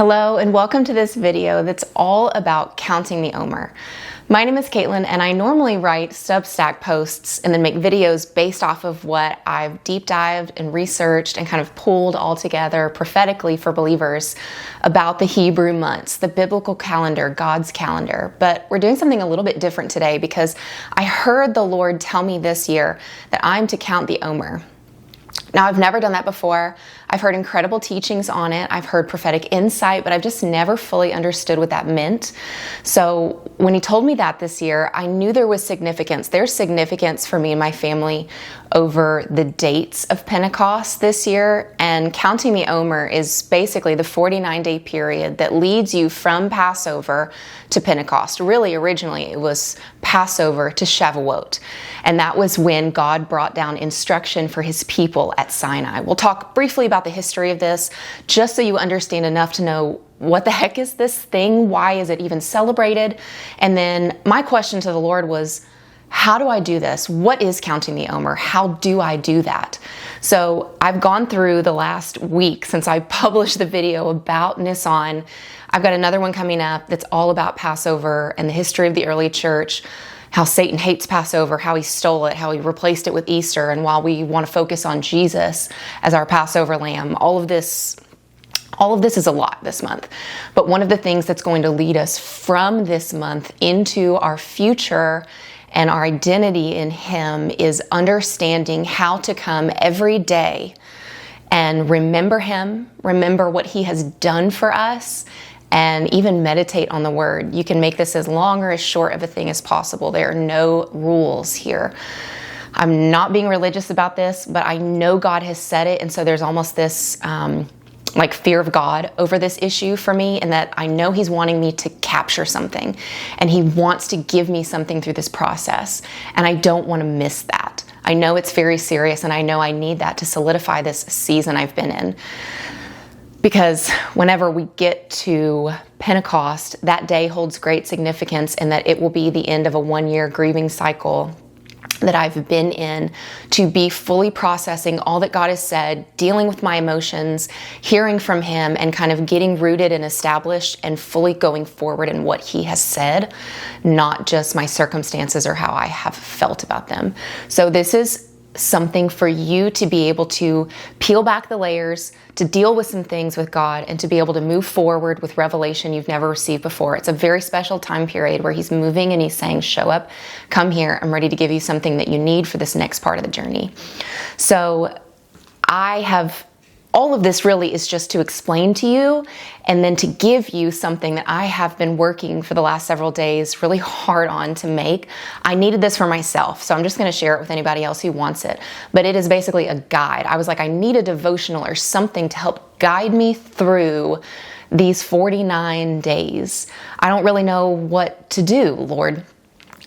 Hello and welcome to this video that's all about counting the Omer. My name is Caitlin and I normally write Substack posts and then make videos based off of what I've deep dived and researched and kind of pulled all together prophetically for believers about the Hebrew months, the biblical calendar, God's calendar. But we're doing something a little bit different today because I heard the Lord tell me this year that I'm to count the Omer. Now, I've never done that before. I've heard incredible teachings on it. I've heard prophetic insight, but I've just never fully understood what that meant. So when he told me that this year, I knew there was significance. There's significance for me and my family over the dates of Pentecost this year. And counting the Omer is basically the 49-day period that leads you from Passover to Pentecost. Really, originally, it was Passover to Shavuot. And that was when God brought down instruction for his people at Sinai. We'll talk briefly about the history of this, just so you understand enough to know what the heck is this thing? Why is it even celebrated? And then my question to the Lord was, how do I do this? What is counting the Omer? How do I do that? So I've gone through the last week since I published the video about Nisan. I've got another one coming up that's all about Passover and the history of the early church, how Satan hates Passover, how he stole it, how he replaced it with Easter. And while we want to focus on Jesus as our Passover lamb, all of this is a lot this month. But one of the things that's going to lead us from this month into our future and our identity in him is understanding how to come every day and remember him, remember what he has done for us, and even meditate on the word. You can make this as long or as short of a thing as possible. There are no rules here. I'm not being religious about this, but I know God has said it, and so there's almost this fear of God over this issue for me, and that I know he's wanting me to capture something, and he wants to give me something through this process, and I don't want to miss that. I know it's very serious, and I know I need that to solidify this season I've been in. Because whenever we get to Pentecost, that day holds great significance in that it will be the end of a 1-year grieving cycle that I've been in, to be fully processing all that God has said, dealing with my emotions, hearing from him, and kind of getting rooted and established and fully going forward in what he has said, not just my circumstances or how I have felt about them. So this is something for you to be able to peel back the layers, to deal with some things with God, and to be able to move forward with revelation you've never received before. It's a very special time period where he's moving and he's saying, show up, come here, I'm ready to give you something that you need for this next part of the journey. So all of this really is just to explain to you and then to give you something that I have been working for the last several days really hard on to make. I needed this for myself, so I'm just going to share it with anybody else who wants it. But it is basically a guide. I was like, I need a devotional or something to help guide me through these 49 days. I don't really know what to do, Lord.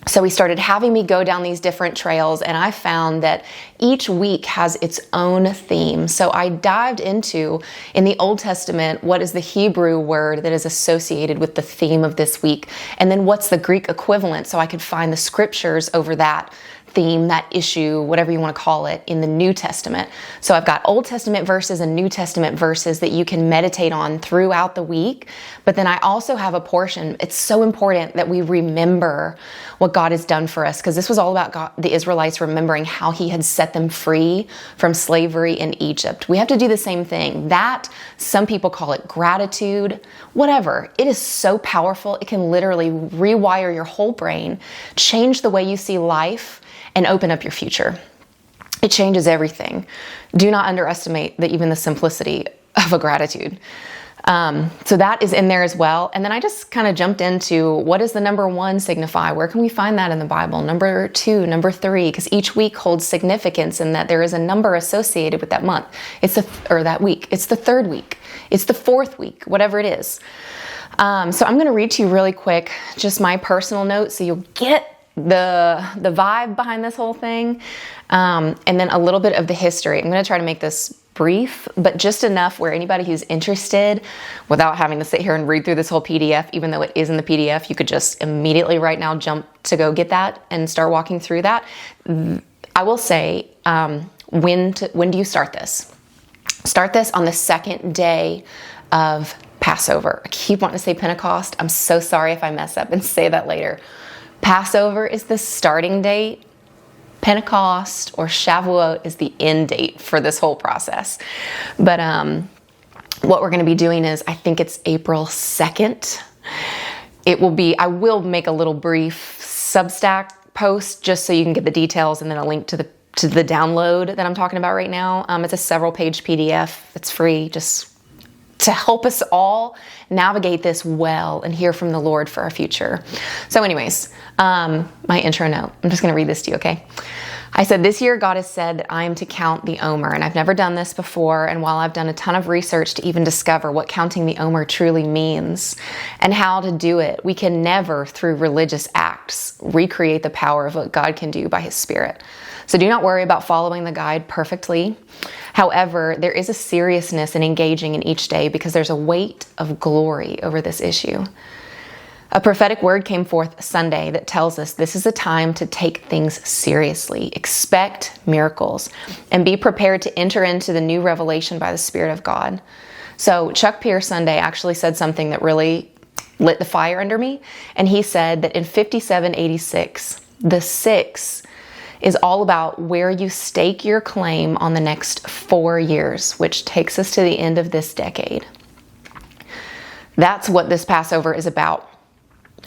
So he started having me go down these different trails, and I found that each week has its own theme. So I dived into, in the Old Testament, what is the Hebrew word that is associated with the theme of this week? And then what's the Greek equivalent, so I could find the scriptures over that theme, that issue, whatever you want to call it, in the New Testament. So I've got Old Testament verses and New Testament verses that you can meditate on throughout the week. But then I also have a portion. It's so important that we remember what God has done for us, because this was all about God, the Israelites remembering how he had set them free from slavery in Egypt. We have to do the same thing. That, some people call it gratitude, whatever. It is so powerful. It can literally rewire your whole brain, change the way you see life, and open up your future. It changes everything. Do not underestimate even the simplicity of a gratitude. So that is in there as well. And then I just kind of jumped into, what does the number 1 signify? Where can we find that in the Bible? Number 2, number 3, because each week holds significance in that there is a number associated with that month. Or that week. It's the 3rd week. It's the 4th week, whatever it is. So I'm going to read to you really quick, just my personal notes, so you'll get the vibe behind this whole thing, and then a little bit of the history. I'm going to try to make this brief, but just enough where anybody who's interested, without having to sit here and read through this whole PDF, even though it is in the PDF, you could just immediately right now jump to go get that and start walking through that. I will say, when do you start this? Start this on the 2nd day of Passover. I keep wanting to say Pentecost. I'm so sorry if I mess up and say that later. Passover is the starting date. Pentecost or Shavuot is the end date for this whole process. But what we're going to be doing is, I think it's April 2nd. I will make a little brief Substack post just so you can get the details, and then a link to the download that I'm talking about right now. It's a several page PDF. It's free, just to help us all navigate this well and hear from the Lord for our future. So anyways, my intro note, I'm just going to read this to you, okay? I said, this year God has said that I am to count the Omer, and I've never done this before. And while I've done a ton of research to even discover what counting the Omer truly means and how to do it, we can never, through religious acts, recreate the power of what God can do by His Spirit. So do not worry about following the guide perfectly. However, there is a seriousness in engaging in each day because there's a weight of glory over this issue. A prophetic word came forth Sunday that tells us this is a time to take things seriously, expect miracles, and be prepared to enter into the new revelation by the Spirit of God. So Chuck Pierce Sunday actually said something that really lit the fire under me, and he said that in 5786, the 6 is all about where you stake your claim on the next 4 years, which takes us to the end of this decade. That's what this Passover is about.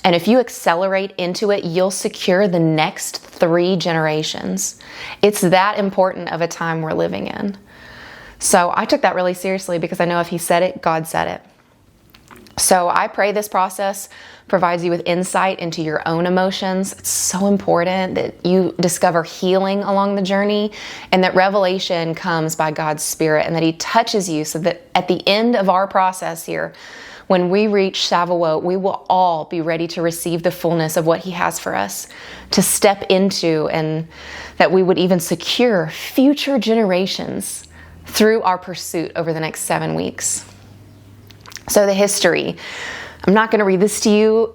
And if you accelerate into it, you'll secure the next 3 generations. It's that important of a time we're living in. So I took that really seriously because I know if He said it, God said it. So I pray this process provides you with insight into your own emotions. It's so important that you discover healing along the journey, and that revelation comes by God's Spirit, and that He touches you so that at the end of our process here, when we reach Shavuot, we will all be ready to receive the fullness of what He has for us to step into, and that we would even secure future generations through our pursuit over the next 7 weeks. So the history, I'm not going to read this to you,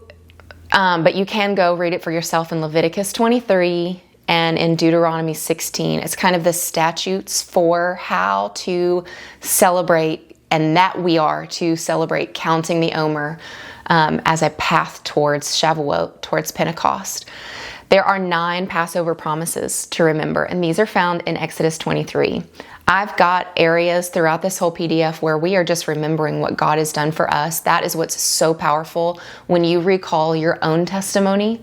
but you can go read it for yourself in Leviticus 23 and in Deuteronomy 16. It's kind of the statutes for how to celebrate, and that we are to celebrate counting the Omer as a path towards Shavuot, towards Pentecost. There are 9 Passover promises to remember, and these are found in Exodus 23. I've got areas throughout this whole PDF where we are just remembering what God has done for us. That is what's so powerful when you recall your own testimony.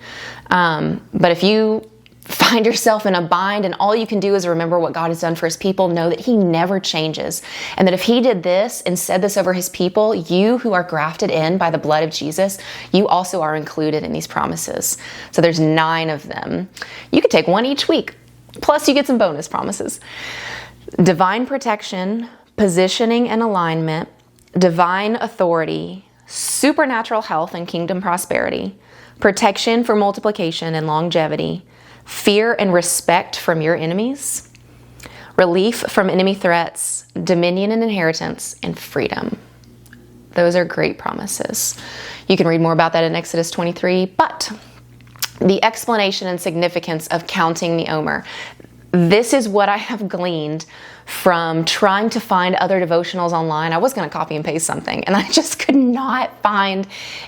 But if you find yourself in a bind and all you can do is remember what God has done for His people, know that He never changes. And that if He did this and said this over His people, you who are grafted in by the blood of Jesus, you also are included in these promises. So there's 9 of them. You could take one each week. Plus you get some bonus promises. Divine protection, positioning and alignment, divine authority, supernatural health and kingdom prosperity, protection for multiplication and longevity, fear and respect from your enemies, relief from enemy threats, dominion and inheritance, and freedom. Those are great promises. You can read more about that in Exodus 23, but the explanation and significance of counting the Omer. This is what I have gleaned from trying to find other devotionals online. I was going to copy and paste something, and I just could not find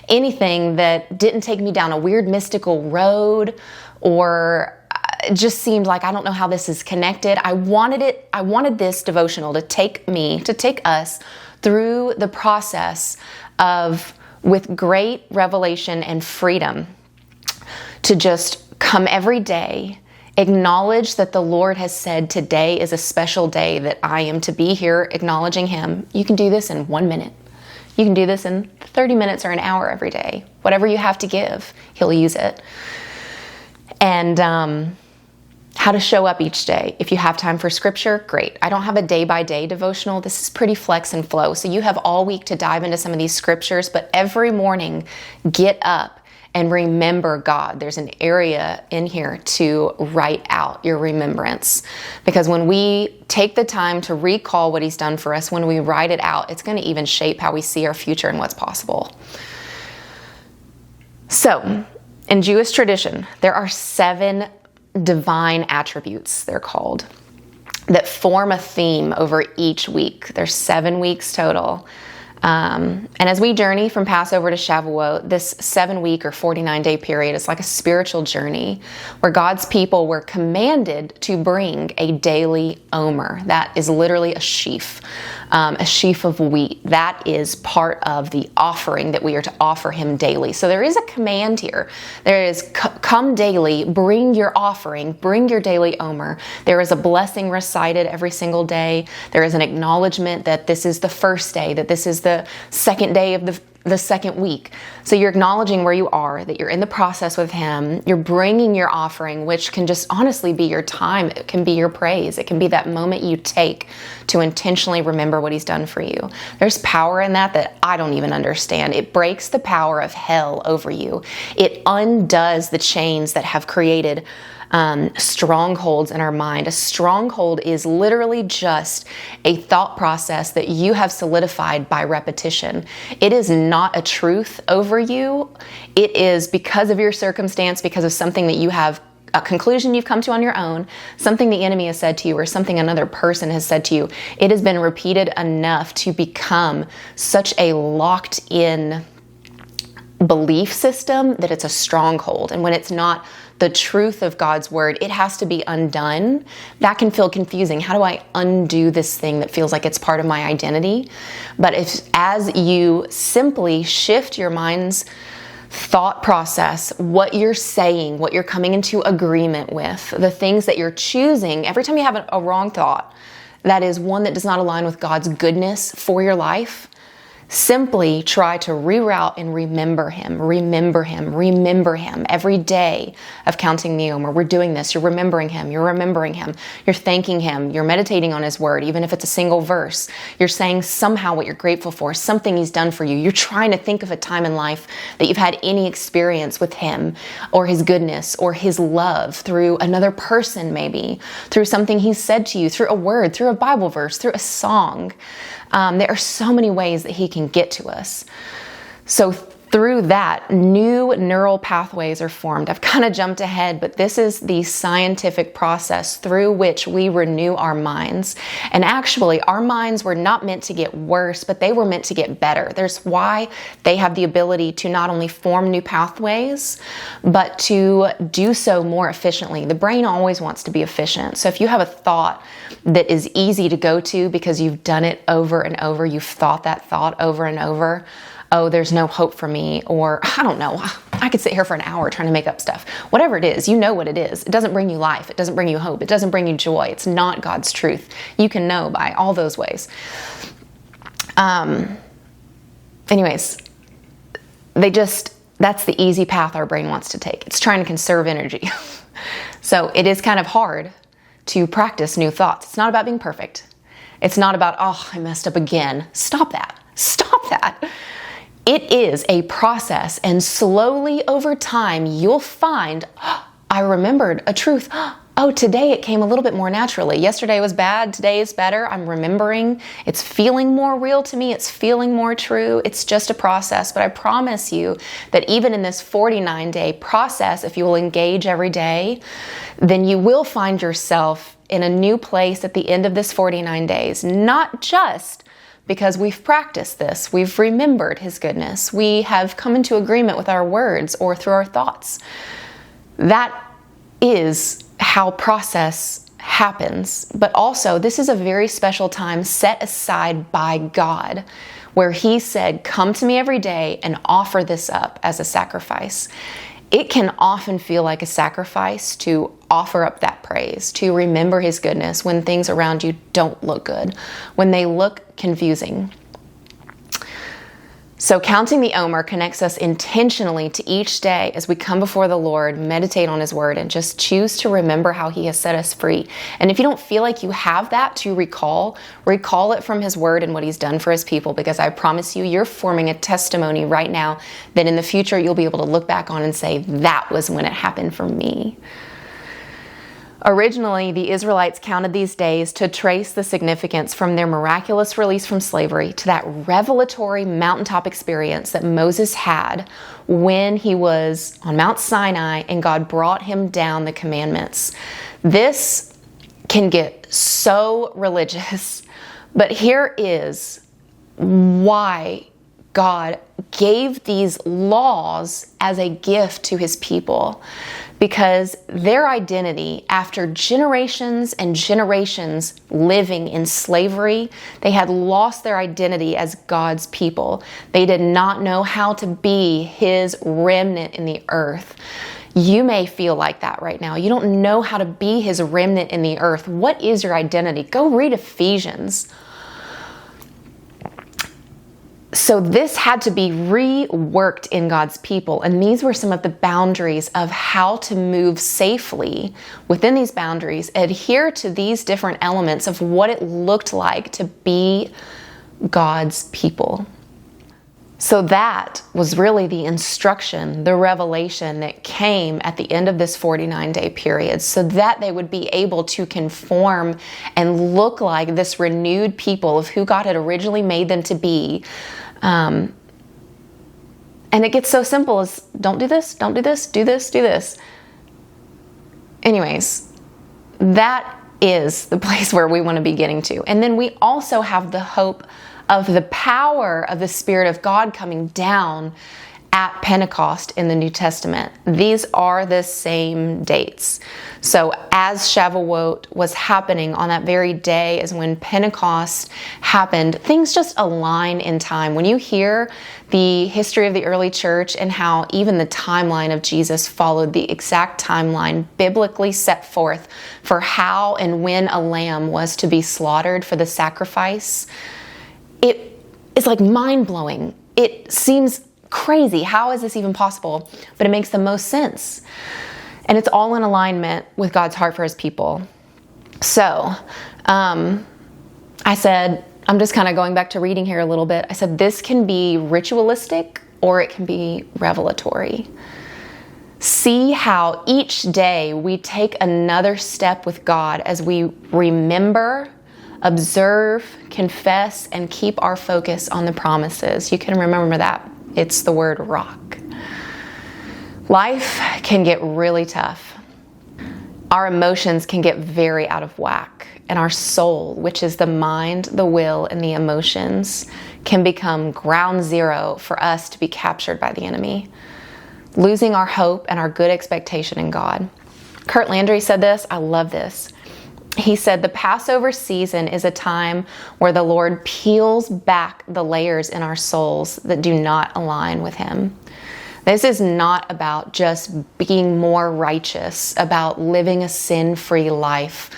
anything that didn't take me down a weird mystical road, or it just seemed like I don't know how this is connected. I wanted this devotional to take us through the process of, with great revelation and freedom, to just come every day, acknowledge that the Lord has said today is a special day, that I am to be here acknowledging Him. You can do this in 1 minute. You can do this in 30 minutes or an hour every day. Whatever you have to give, He'll use it. And how to show up each day. If you have time for scripture, great. I don't have a day-by-day devotional. This is pretty flex and flow. So you have all week to dive into some of these scriptures, but every morning, get up and remember God. There's an area in here to write out your remembrance. Because when we take the time to recall what He's done for us, when we write it out, it's going to even shape how we see our future and what's possible. So, in Jewish tradition, there are 7 divine attributes, they're called, that form a theme over each week. There's 7 weeks total. And as we journey from Passover to Shavuot, this 7-week or 49-day period is like a spiritual journey where God's people were commanded to bring a daily Omer. That is literally a sheaf of wheat. That is part of the offering that we are to offer him daily. So there is a command here. There is, come daily, bring your offering, bring your daily Omer. There is a blessing recited every single day. There is an acknowledgement that this is the first day, that this is the second day of the second week. So you're acknowledging where you are, that you're in the process with him. You're bringing your offering, which can just honestly be your time. It can be your praise. It can be that moment you take to intentionally remember what he's done for you. There's power in that I don't even understand. It breaks the power of hell over you. It undoes the chains that have created strongholds in our mind. A stronghold is literally just a thought process that you have solidified by repetition. It is not a truth over you. It is because of your circumstance, because of something that you have, a conclusion you've come to on your own, something the enemy has said to you, or something another person has said to you. It has been repeated enough to become such a locked in belief system that it's a stronghold. And when it's not the truth of God's word, it has to be undone. That can feel confusing. How do I undo this thing that feels like it's part of my identity? But as you simply shift your mind's thought process, what you're saying, what you're coming into agreement with, the things that you're choosing, every time you have a wrong thought, that is one that does not align with God's goodness for your life, simply try to reroute and remember him every day of counting the Omer. We're doing this. You're remembering him. You're thanking him. You're meditating on his word, even if it's a single verse. You're saying somehow what you're grateful for, something he's done for you. You're trying to think of a time in life that you've had any experience with him or his goodness or his love through another person, maybe through something he's said to you, through a word, through a Bible verse, through a song. There are so many ways that he can get to us. So through that, new neural pathways are formed. I've kind of jumped ahead, but this is the scientific process through which we renew our minds. And actually, our minds were not meant to get worse, but they were meant to get better. There's why they have the ability to not only form new pathways, but to do so more efficiently. The brain always wants to be efficient. So if you have a thought that is easy to go to because you've done it over and over, you've thought that thought over and over, oh, there's no hope for me, or I don't know, I could sit here for an hour trying to make up stuff. Whatever it is, you know what it is. It doesn't bring you life. It doesn't bring you hope. It doesn't bring you joy. It's not God's truth. You can know by all those ways. Anyways, that's the easy path our brain wants to take. It's trying to conserve energy. So it is kind of hard to practice new thoughts. It's not about being perfect. It's not about, oh, I messed up again. Stop that. Stop that. It is a process, and slowly over time, you'll find, oh, I remembered a truth. Oh, today it came a little bit more naturally. Yesterday was bad. Today is better. I'm remembering. It's feeling more real to me. It's feeling more true. It's just a process. But I promise you that even in this 49-day process, if you will engage every day, then you will find yourself in a new place at the end of this 49 days. Not just because we've practiced this, we've remembered his goodness, we have come into agreement with our words or through our thoughts. That is how process happens. But also, this is a very special time set aside by God, where he said, come to me every day and offer this up as a sacrifice. It can often feel like a sacrifice to offer up that praise, to remember his goodness when things around you don't look good, when they look confusing. So counting the Omer connects us intentionally to each day as we come before the Lord, meditate on his word, and just choose to remember how he has set us free. And if you don't feel like you have that to recall it from his word and what he's done for his people, because I promise you, you're forming a testimony right now that in the future you'll be able to look back on and say, that was when it happened for me. Originally, the Israelites counted these days to trace the significance from their miraculous release from slavery to that revelatory mountaintop experience that Moses had when he was on Mount Sinai and God brought him down the commandments. This can get so religious, but here is why God gave these laws as a gift to his people, because their identity, after generations and generations living in slavery, they had lost their identity as God's people. They did not know how to be his remnant in the earth. You may feel like that right now. You don't know how to be his remnant in the earth. What is your identity? Go read Ephesians. So this had to be reworked in God's people. And these were some of the boundaries of how to move safely within these boundaries, adhere to these different elements of what it looked like to be God's people. So that was really the instruction, the revelation that came at the end of this 49-day period, so that they would be able to conform and look like this renewed people of who God had originally made them to be. And it gets so simple as don't do this, don't do this, do this, do this. Anyways, that is the place where we want to be getting to. And then we also have the hope of the power of the Spirit of God coming down at Pentecost in the New Testament. These are the same dates. So as Shavuot was happening on that very day as when Pentecost happened, things just align in time. When you hear the history of the early church and how even the timeline of Jesus followed the exact timeline biblically set forth for how and when a lamb was to be slaughtered for the sacrifice, it is like mind-blowing. It seems crazy. How is this even possible? But it makes the most sense. And it's all in alignment with God's heart for his people. So, I said, I'm just kind of going back to reading here a little bit. I said, this can be ritualistic or it can be revelatory. See how each day we take another step with God as we remember, observe, confess, and keep our focus on the promises. You can remember that. It's the word rock. Life can get really tough. Our emotions can get very out of whack. And our soul, which is the mind, the will, and the emotions, can become ground zero for us to be captured by the enemy, losing our hope and our good expectation in God. Kurt Landry said this. I love this. He said, the Passover season is a time where the Lord peels back the layers in our souls that do not align with him. This is not about just being more righteous, about living a sin-free life,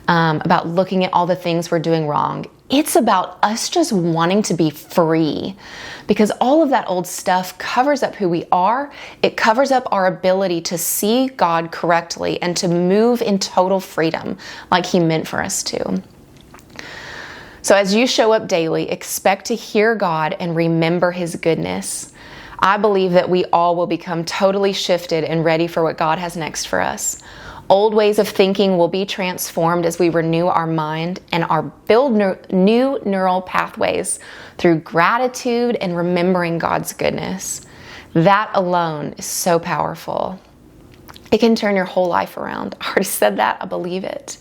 about looking at all the things we're doing wrong. It's about us just wanting to be free, because all of that old stuff covers up who we are. It covers up our ability to see God correctly and to move in total freedom like he meant for us to. So as you show up daily, expect to hear God and remember his goodness. I believe that we all will become totally shifted and ready for what God has next for us. Old ways of thinking will be transformed as we renew our mind and build new neural pathways through gratitude and remembering God's goodness. That alone is so powerful. It can turn your whole life around. I already said that. I believe it.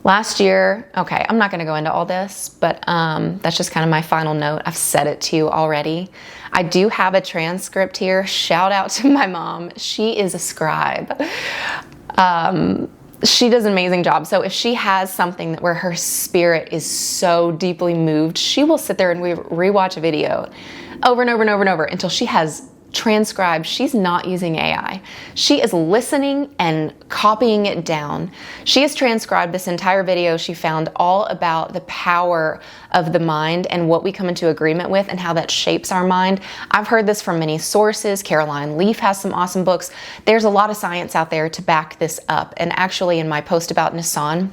Last year, okay, I'm not going to go into all this, but that's just kind of my final note. I've said it to you already. I do have a transcript here. Shout out to my mom. She is a scribe. She does an amazing job. So if she has something where her spirit is so deeply moved, she will sit there and rewatch a video over and over and over and over until she has transcribed. She's not using AI. She is listening and copying it down. She has transcribed this entire video she found all about the power of the mind and what we come into agreement with and how that shapes our mind. I've heard this from many sources. Caroline Leaf has some awesome books. There's a lot of science out there to back this up. And actually in my post about Nissan,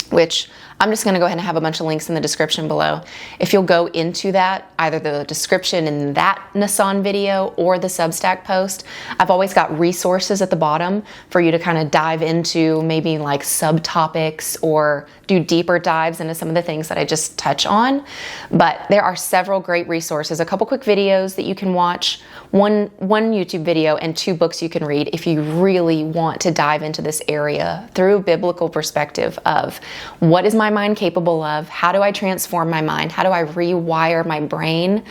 which I'm just going to go ahead and have a bunch of links in the description below. If you'll go into that, either the description in that Nissan video or the Substack post, I've always got resources at the bottom for you to kind of dive into maybe like subtopics or do deeper dives into some of the things that I just touch on. But there are several great resources, a couple quick videos that you can watch, one YouTube video, and 2 books you can read if you really want to dive into this area through a biblical perspective of what is my mind capable of? How do I transform my mind? How do I rewire my brain?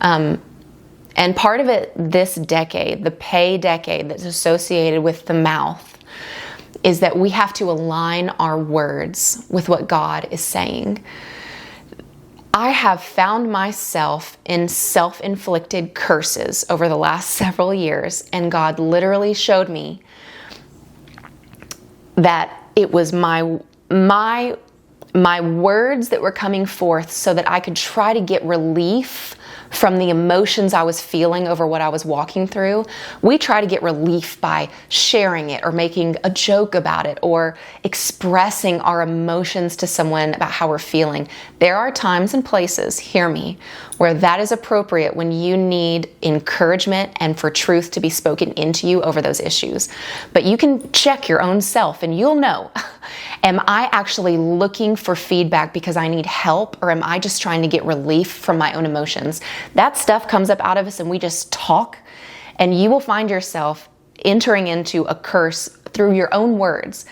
And part of it, this decade, the pay decade that's associated with the mouth, is that we have to align our words with what God is saying. I have found myself in self-inflicted curses over the last several years, and God literally showed me that it was my words that were coming forth so that I could try to get relief from the emotions I was feeling over what I was walking through. We try to get relief by sharing it or making a joke about it or expressing our emotions to someone about how we're feeling. There are times and places, hear me, where that is appropriate when you need encouragement and for truth to be spoken into you over those issues. But you can check your own self and you'll know, am I actually looking for feedback because I need help, or am I just trying to get relief from my own emotions? That stuff comes up out of us and we just talk, and you will find yourself entering into a curse through your own words.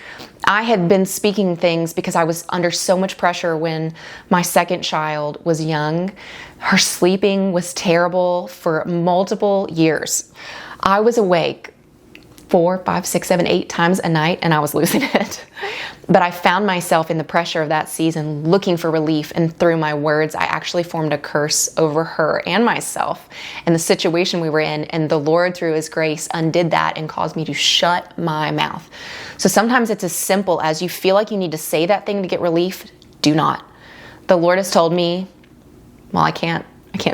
I had been speaking things because I was under so much pressure when my second child was young. Her sleeping was terrible for multiple years. I was awake 4, 5, 6, 7, 8 times a night, and I was losing it. But I found myself in the pressure of that season looking for relief, and through my words, I actually formed a curse over her and myself and the situation we were in, and the Lord, through His grace, undid that and caused me to shut my mouth. So sometimes it's as simple as you feel like you need to say that thing to get relief, do not. The Lord has told me, well, I can't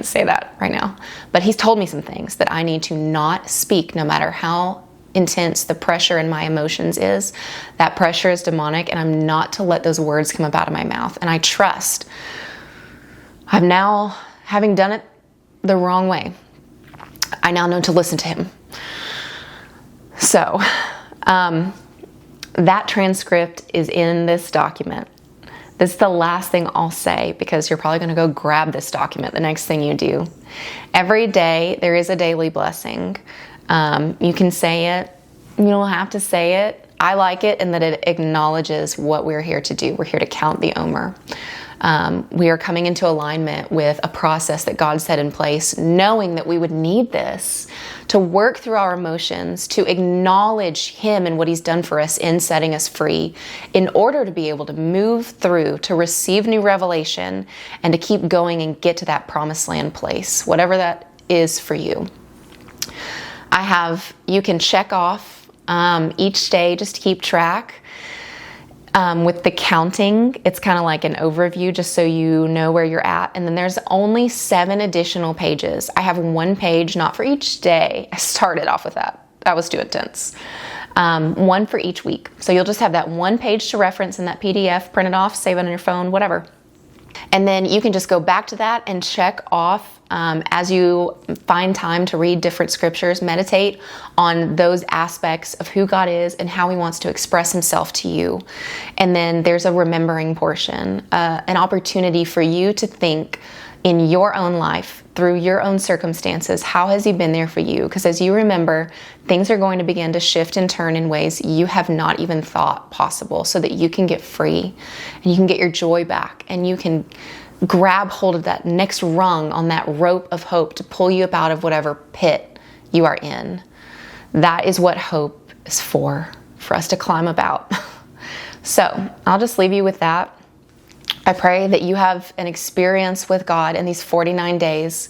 say that right now, but He's told me some things that I need to not speak no matter how intense the pressure in my emotions is. That pressure is demonic, and I'm not to let those words come up out of my mouth. And I trust. I'm now, having done it the wrong way, I now know to listen to Him. So, that transcript is in this document. This is the last thing I'll say, because you're probably going to go grab this document the next thing you do. Every day, there is a daily blessing. You can say it. You don't have to say it. I like it in that it acknowledges what we're here to do. We're here to count the Omer. We are coming into alignment with a process that God set in place, knowing that we would need this to work through our emotions, to acknowledge Him and what He's done for us in setting us free, in order to be able to move through, to receive new revelation, and to keep going and get to that promised land place, whatever that is for you. You can check off each day just to keep track. With the counting, it's kind of like an overview just so you know where you're at. And then there's only 7 additional pages. I have 1 page, not for each day. I started off with that. That was too intense. 1 for each week. So you'll just have that 1 page to reference in that PDF, print it off, save it on your phone, whatever. And then you can just go back to that and check off as you find time to read different scriptures, meditate on those aspects of who God is and how He wants to express Himself to you. And then there's a remembering portion, an opportunity for you to think in your own life, through your own circumstances, how has He been there for you? Because as you remember, things are going to begin to shift and turn in ways you have not even thought possible, so that you can get free and you can get your joy back, and you can grab hold of that next rung on that rope of hope to pull you up out of whatever pit you are in. That is what hope is for us to climb about. So I'll just leave you with that. I pray that you have an experience with God in these 49 days,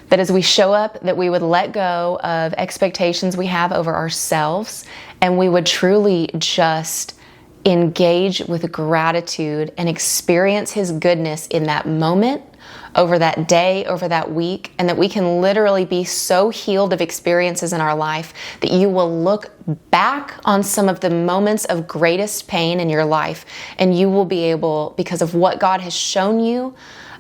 that as we show up, that we would let go of expectations we have over ourselves, and we would truly just engage with gratitude and experience His goodness in that moment, over that day, over that week, and that we can literally be so healed of experiences in our life that you will look back on some of the moments of greatest pain in your life, and you will be able, because of what God has shown you,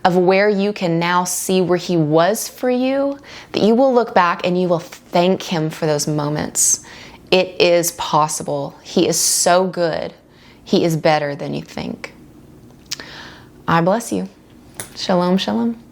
of where you can now see where He was for you, that you will look back and you will thank Him for those moments. It is possible. He is so good. He is better than you think. I bless you. Shalom, shalom.